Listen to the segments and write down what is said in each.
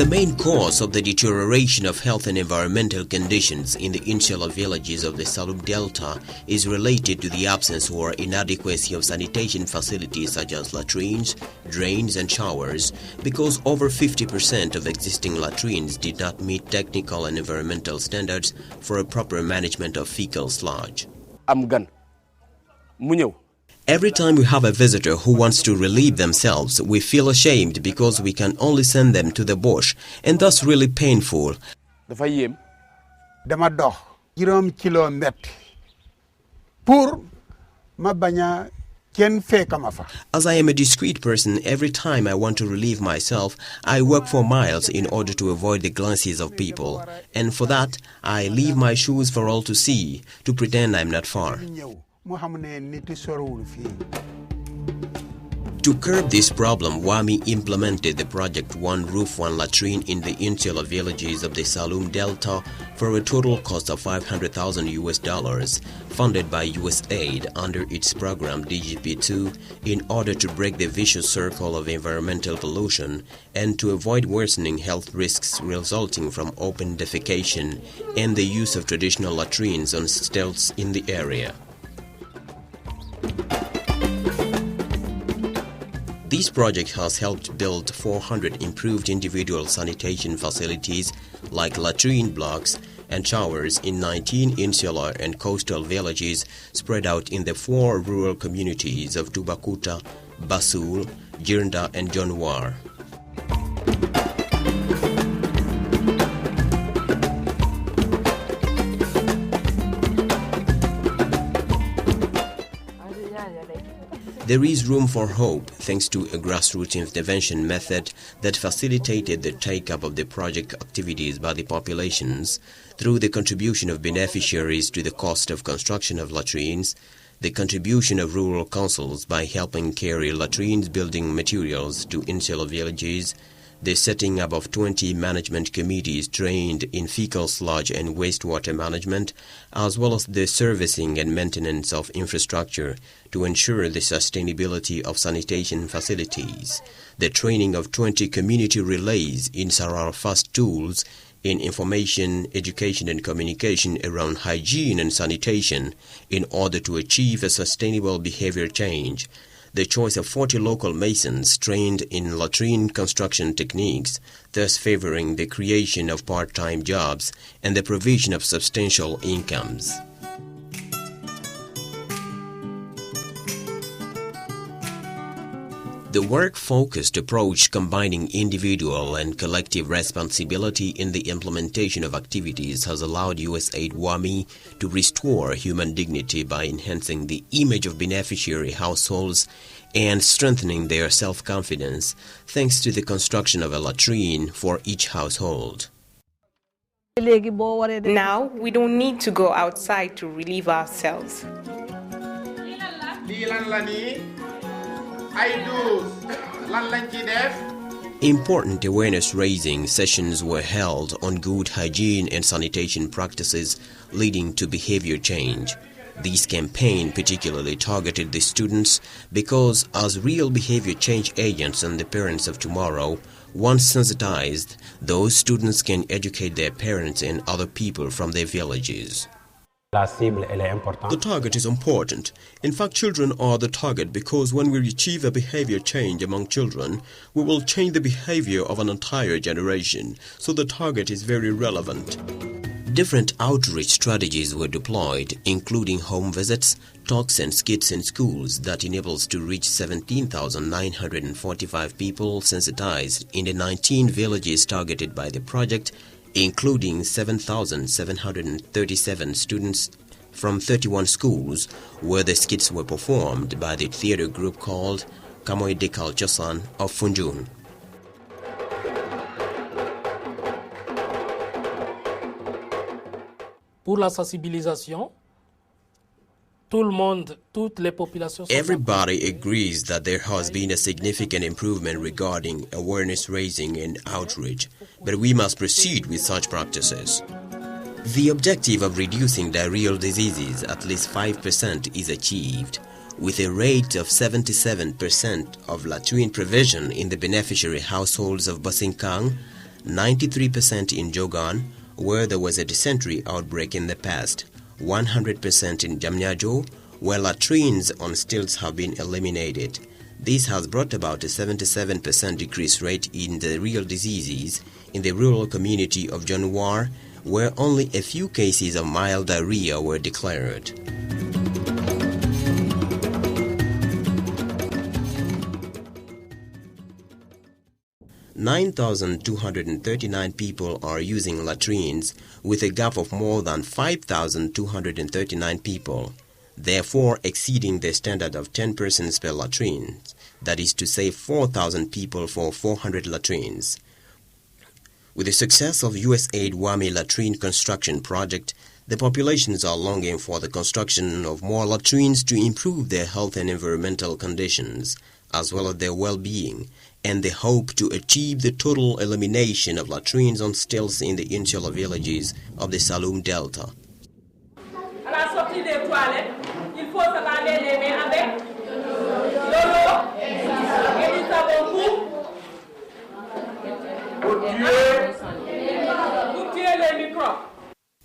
The main cause of the deterioration of health and environmental conditions in the insular villages of the Saloum Delta is related to the absence or inadequacy of sanitation facilities such as latrines, drains and showers, because over 50% of existing latrines did not meet technical and environmental standards for a proper management of fecal sludge. Every time we have a visitor who wants to relieve themselves, we feel ashamed because we can only send them to the bush, and that's really painful. As I am a discreet person, every time I want to relieve myself, I walk for miles in order to avoid the glances of people. And for that, I leave my shoes for all to see, to pretend I'm not far. To curb this problem, Waame implemented the project One Roof, One Latrine in the insular villages of the Saloum Delta for a total cost of $500,000 funded by Usaid under its program DGP2 in order to break the vicious circle of environmental pollution and to avoid worsening health risks resulting from open defecation and the use of traditional latrines on stilts in the area. This project has helped build 400 improved individual sanitation facilities like latrine blocks and showers in 19 insular and coastal villages spread out in the 4 rural communities of Tubakuta, Basul, Jirnda and Jonwar. There is room for hope thanks to a grassroots intervention method that facilitated the take-up of the project activities by the populations through the contribution of beneficiaries to the cost of construction of latrines, the contribution of rural councils by helping carry latrines building materials to insular villages, the setting up of 20 management committees trained in fecal sludge and wastewater management, as well as the servicing and maintenance of infrastructure to ensure the sustainability of sanitation facilities, the training of 20 community relays in Sarar-fast tools in information, education and communication around hygiene and sanitation in order to achieve a sustainable behavior change, the choice of 40 local masons trained in latrine construction techniques, thus favoring the creation of part-time jobs and the provision of substantial incomes. The work-focused approach combining individual and collective responsibility in the implementation of activities has allowed Usaid Waame to restore human dignity by enhancing the image of beneficiary households and strengthening their self-confidence thanks to the construction of a latrine for each household. Now we don't need to go outside to relieve ourselves. Important awareness-raising sessions were held on good hygiene and sanitation practices leading to behavior change. This campaign particularly targeted the students because, as real behavior change agents and the parents of tomorrow, once sensitized, those students can educate their parents and other people from their villages. The target is important. In fact, children are the target because when we achieve a behavior change among children, we will change the behavior of an entire generation. So the target is very relevant. Different outreach strategies were deployed, including home visits, talks and skits in schools that enables to reach 17,945 people sensitized in the 19 villages targeted by the project, including 7,737 students from 31 schools, where the skits were performed by the theater group called Kamoy Dekal Chosan of Funjun. Pour la sensibilisation, everybody agrees that there has been a significant improvement regarding awareness raising and outreach, but we must proceed with such practices. The objective of reducing diarrheal diseases at least 5% is achieved, with a rate of 77% of latrine provision in the beneficiary households of Basinkang, 93% in Jogan, where there was a dysentery outbreak in the past, 100% in Jamnyajo, where latrines on stilts have been eliminated. This has brought about a 77% decrease rate in the real diseases in the rural community of Januar, where only a few cases of mild diarrhea were declared. (9,239) people are using latrines, with a gap of more than 5,239 people, therefore exceeding the standard of 10 persons per latrine, that is to say 4,000 people for 400 latrines. With the success of Usaid waame latrine construction project, the populations are longing for the construction of more latrines to improve their health and environmental conditions, as well as their well-being, and they hope to achieve the total elimination of latrines on stilts in the insular villages of the Saloum Delta.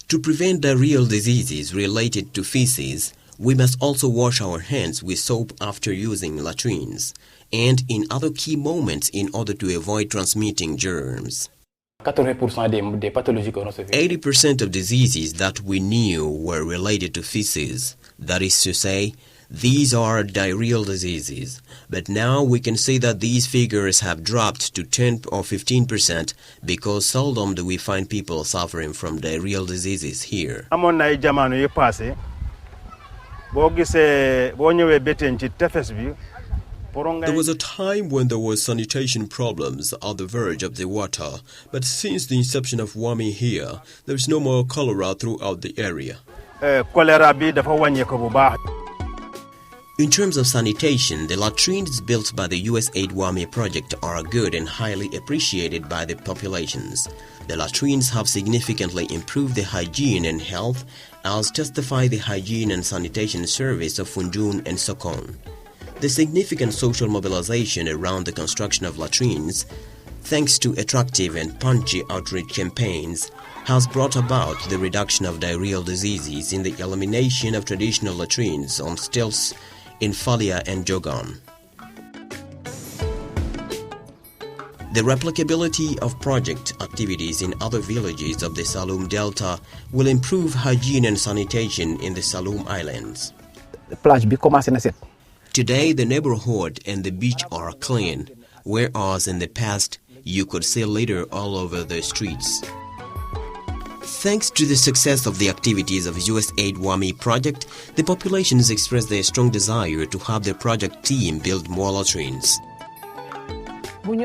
To prevent diarrheal diseases related to feces, we must also wash our hands with soap after using latrines, and in other key moments in order to avoid transmitting germs. 80% of diseases that we knew were related to feces, that is to say, these are diarrheal diseases, but now we can see that these figures have dropped to 10 or 15% because seldom do we find people suffering from diarrheal diseases here. There was a time when there was sanitation problems at the verge of the water, but since the inception of waame here, there is no more cholera throughout the area. In terms of sanitation, the latrines built by the Usaid waame project are good and highly appreciated by the populations. The latrines have significantly improved the hygiene and health, as testify the Hygiene and Sanitation Service of Funjun and Sokon. The significant social mobilization around the construction of latrines, thanks to attractive and punchy outreach campaigns, has brought about the reduction of diarrheal diseases in the elimination of traditional latrines on stilts in Falia and Jogan. The replicability of project activities in other villages of the Saloum Delta will improve hygiene and sanitation in the Saloum Islands. Today, the neighborhood and the beach are clean, whereas in the past, you could see litter all over the streets. Thanks to the success of the activities of Usaid waame project, the populations express their strong desire to have their project team build more latrines. We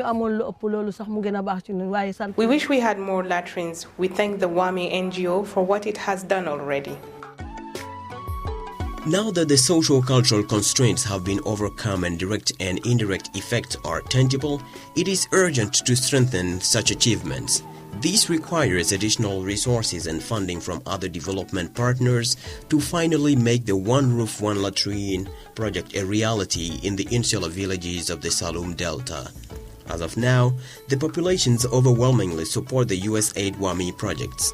wish we had more latrines. We thank the waame NGO for what it has done already. Now that the social-cultural constraints have been overcome and direct and indirect effects are tangible, it is urgent to strengthen such achievements. This requires additional resources and funding from other development partners to finally make the One Roof, One Latrine project a reality in the insular villages of the Saloum Delta. As of now, the populations overwhelmingly support the Usaid waame projects.